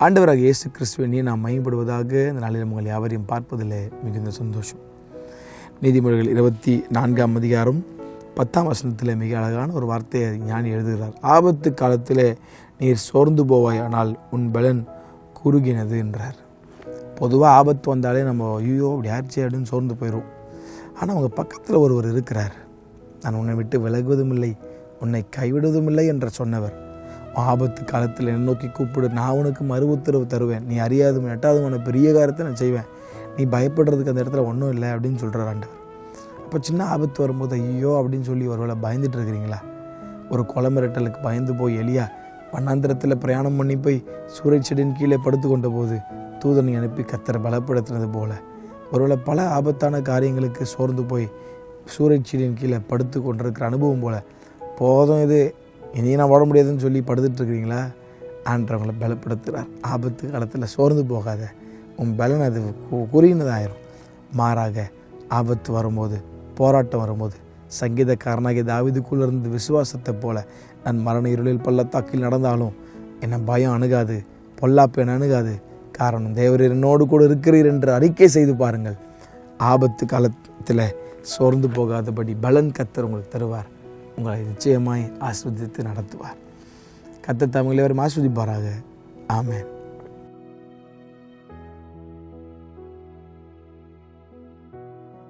ஆண்டவராக இயேசு கிறிஸ்துவினை நாம் மகிமைப்படுவதாக இந்த நாளில் உங்கள் யாவரையும் பார்ப்பதில் மிகுந்த சந்தோஷம். நீதிமொழிகள் 24ஆம் அதிகாரம் 10ஆம் வசனத்தில் மிக அழகான ஒரு வார்த்தையை ஞானி எழுதுகிறார். ஆபத்து காலத்தில் நீர் சோர்ந்து போவாய், ஆனால் உன் பலன் குறுகினது என்றார். பொதுவாக ஆபத்து வந்தாலே நம்ம ஐயோ அப்படி ஆச்சு அப்படின்னு சோர்ந்து போயிடும். ஆனால் அவங்க பக்கத்தில் ஒருவர் இருக்கிறார். நான் உன்னை விட்டு விலகுவதும் இல்லை, உன்னை கைவிடுவதும் இல்லை என்று சொன்னவர். ஆபத்து காலத்தில் என்னை நோக்கி கூப்பிடு, நான் உனக்கு மறு உத்தரவு தருவேன். நீ அறியாதும் எட்டாவது பெரிய காரியத்தை நான் செய்வேன். நீ பயப்படுறதுக்கு அந்த இடத்துல ஒன்றும் இல்லை அப்படின்னு சொல்கிறார் ஆண்டவர். அப்போ சின்ன ஆபத்து வரும்போது ஐயோ அப்படின்னு சொல்லி ஒருவேளை பயந்துட்டு இருக்கிறீங்களா? ஒரு கொலை மிரட்டலுக்கு பயந்து போய் எலியா வண்ணாந்திரத்தில் பிரயாணம் பண்ணி போய் சூறைச் செடியின் கீழே படுத்து கொண்ட போது தூதனை அனுப்பி கர்த்தரை பலப்படுத்தினது போல ஒருவேளை பல ஆபத்தான காரியங்களுக்கு சோர்ந்து போய் சூறைச் செடியின் கீழே படுத்து கொண்டிருக்கிற அனுபவம் போல் போதும் இது இனி நான் ஓட முடியாதுன்னு சொல்லி படுத்துட்ருக்கிறீங்களா? ஆண்டவங்களை பலப்படுத்துகிறார். ஆபத்து காலத்தில் சோர்ந்து போகாத, உன் பலன் அது குறுகினதாயிரும். மாறாக ஆபத்து வரும்போது, போராட்டம் வரும்போது சங்கீதக்காரனாகிய தாவீதுக்குள்ள இருந்து விசுவாசத்தை போல நான் மரண இருளில் பள்ளத்தாக்கில் நடந்தாலும் என்னை பயம் அணுகாது, பொல்லாப்பு என்னை அணுகாது, காரணம் தேவரீர் என்னோடு கூட இருக்கிறீர் என்று அறிக்கை செய்து பாருங்கள். ஆபத்து காலத்தில் சோர்ந்து போகாதபடி பலன் கர்த்தர் உங்களுக்கு தருவார். உங்களை நிச்சயமாய் ஆசீர்வதித்து நடத்துவார். கர்த்தர் தாமே எல்லோரையும் ஆசீர்வதிப்பாராக. ஆமென்.